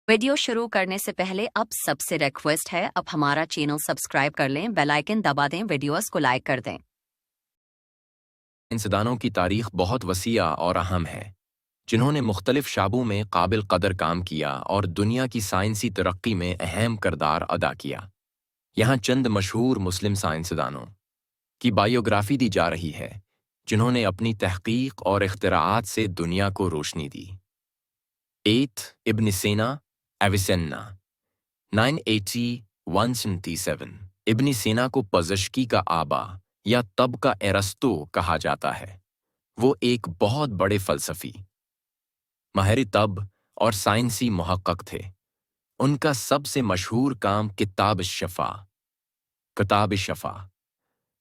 Video शुरू करने से पहले अब सबसे रिक्वेस्ट है, अब हमारा चैनल सब्सक्राइब कर लें, बेल आइकन दबा दें, वीडियोस को लाइक कर दें। साइंसदानों की तारीख बहुत वसीआ और अहम है, जिन्होंने मुख्तलिफ शाबों में काबिल कदर काम किया और दुनिया की साइंसी तरक्की में अहम किरदार अदा किया। यहाँ चंद मशहूर मुस्लिम साइंसदानों की बायोग्राफी दी जा रही है, जिन्होंने अपनी तहकीक और इख्तिराआत से दुनिया को रोशनी दी। 8 इब्न सीना एविसेन्ना 980-177। इब्न सीना को पज़श्की का आबा या तब का एरस्तो कहा जाता है। वो एक बहुत बड़े फ़लसफ़ी, माहिर तब और साइंसी मुहक्क़क़ थे। उनका सबसे मशहूर काम किताब शफ़ा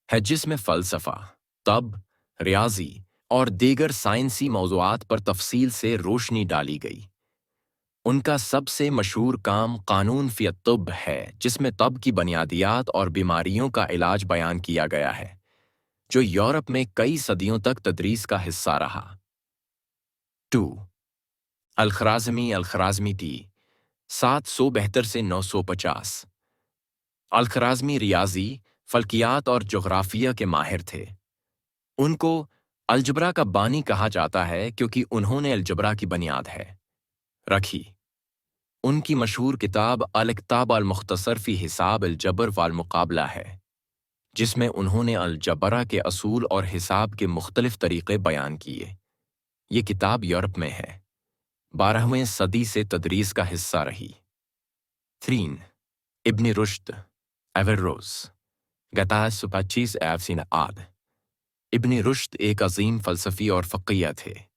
है, जिसमें फ़लसफ़ा, तब, रियाज़ी और दीगर साइंसी मौज़ूआत पर तफसील से रोशनी डाली गई। उनका सबसे मशहूर काम कानून फ़ी तिब है, जिसमें तब की बुनियादियात और बीमारियों का इलाज बयान किया गया है, जो यूरोप में कई सदियों तक तदरीस का हिस्सा रहा। 2 अल-ख़वारिज़मी टी 772 से 950। अल-ख़वारिज़मी रियाज़ी, फ़ल्कियात और जोग्राफ़िया के माहिर थे। उनको अलजबरा का बानी कहा जाता है क्योंकि उन्होंने अलजबरा की बुनियाद रखी। उनकी मशहूर किताब अल-किताब अल-मुख्तसर फ़ी हिसाब अल-जबर वल-मुक़ाबला है, जिसमें उन्होंने अलजबरा के असूल और हिसाब के मुख्तलिफ तरीक़े बयान किए। ये किताब यूरोप में है, 12वीं सदी से तदरीस का हिस्सा रही। 3 इब्न रुश्द एवर्रोज़ गतास 25 एवसिन आद। इब्न रुश्द एक अजीम फ़लसफ़ी और फ़क़ीह थे,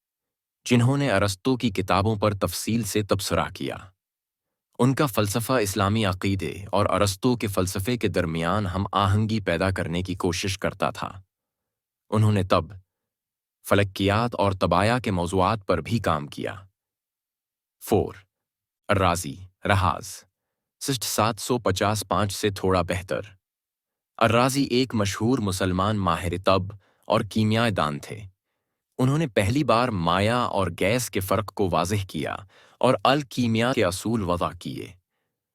जिन्होंने अरस्तू की किताबों पर तफसील से तबसरा किया। उनका फ़लसफ़ा इस्लामी अक़ीदे और अरस्तू के फ़लसफ़े के दरमियान हम आहंगी पैदा करने की कोशिश करता था। उन्होंने तब, फ़लकियात और तबाया के मौज़ूआत पर भी काम किया। 4 अर्राज़ी रहाज़ 755 से थोड़ा बेहतर। अर्राज़ी एक मशहूर मुसलमान माहिर तब और कीमियादान थे। उन्होंने पहली बार माया और गैस के फ़र्क को वाज़ेह किया और अल-कीमिया के असूल वज़ा किए।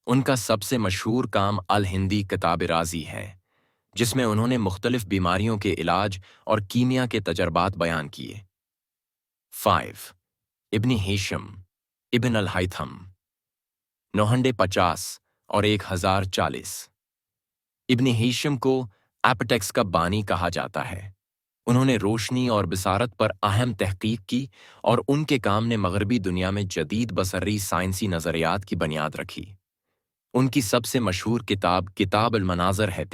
उनका सबसे मशहूर काम अल-हिंदी किताब राज़ी है, जिसमें उन्होंने मुख्तलिफ बीमारियों के इलाज और कीमिया के तजर्बात बयान किए। 5 इब्न हिशम इब्न अल-हैथम 950 और 1040। इब्न हिशम को एपिटेक्स का बानी कहा जाता है। उन्होंने रोशनी और बिसारत पर अहम तहकीक की और उनके काम ने मगरबी दुनिया में जदीद बसरी साइंसी नज़रियात की बुनियाद रखी। उनकी सबसे मशहूर किताब किताब अल-मनाज़र है,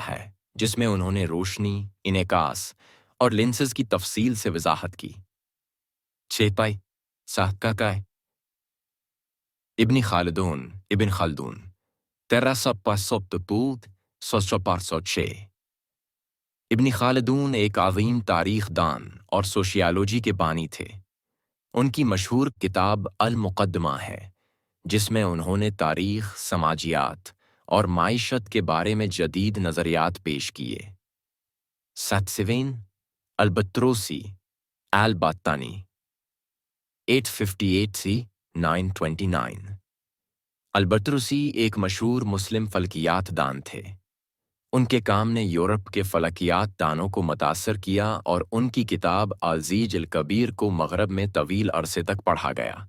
है, जिसमें उन्होंने रोशनी, इनेकास और लेंसेज की तफसील से वजाहत की। 6 साहकाकाय इब्न खालिदून इब्न खल्दून 1356। इब्न खालिदून एक अज़ीम तारीख़ दान और सोशियोलॉजी के बानी थे। उनकी मशहूर किताब अल-मुक़द्दमा है, जिसमें उन्होंने तारीख़, समाजियात और माइशत के बारे में जदीद नज़रियात पेश किए। 7 अल-बत्रोसी अल-बात्तानी 858 से 929। अल-बत्रोसी एक मशहूर मुस्लिम फ़ल्कियात दान थे। उनके काम ने यूरोप के फ़लकियात दानों को मुतासर किया और उनकी किताब अज़ीज अल-कबीर को मग़रब में तवील अरसे तक पढ़ा गया।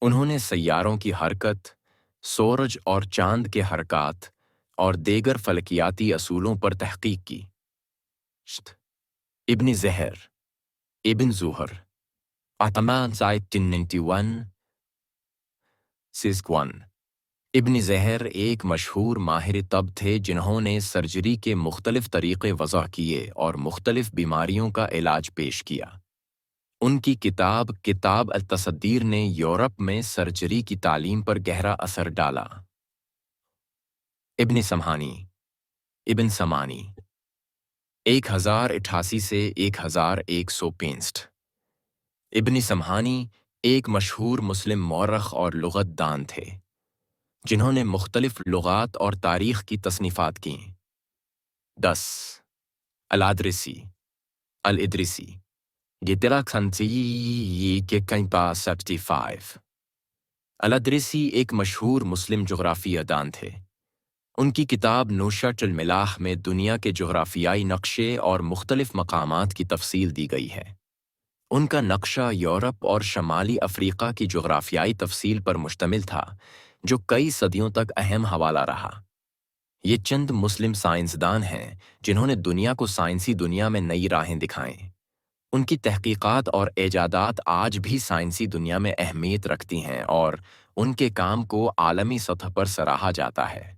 उन्होंने सैयारों की हरकत, सूरज और चांद के हरकात और दीगर फ़लकियाती असूलों पर तहक़ीक़ की। इब्न ज़हर इब्न ज़ुहर 91 इब्न ज़हर एक मशहूर माहिर तब थे, जिन्होंने सर्जरी के मुख्तलिफ तरीक़े वज़ा किए और मुख्तलिफ बीमारियों का इलाज पेश किया। उनकी किताब किताब अल-तसदीर ने यूरोप में सर्जरी की तालीम पर गहरा असर डाला। इब्न समहानी इब्न समानी 1088 से 1165। इब्न समहानी एक मशहूर मुस्लिम मौरख़ और लुग़त दान थे, जिन्होंने मुख्तलिफ लुग़ात और तारीख़ की तसनीफ़ात की। 10 अल-अदरिसी अल-इदरिसी Gitila Khanti ke Kaimpa 65 الادریسی ایک مشہور مسلم جغرافیہ دان تھے۔ ان کی کتاب نوشۃ الملاح میں دنیا کے جغرافیائی نقشے اور مختلف مقامات کی تفصیل دی گئی ہے۔ ان کا نقشہ یورپ اور شمالی افریقہ کی جغرافیائی تفصیل پر مشتمل تھا، جو کئی صدیوں تک اہم حوالہ رہا۔ یہ چند مسلم سائنسدان ہیں جنہوں نے دنیا کو سائنسی دنیا میں نئی راہیں دکھائیں۔ ان کی تحقیقات اور ایجادات آج بھی سائنسی دنیا میں اہمیت رکھتی ہیں اور ان کے کام کو عالمی سطح پر سراہا جاتا ہے۔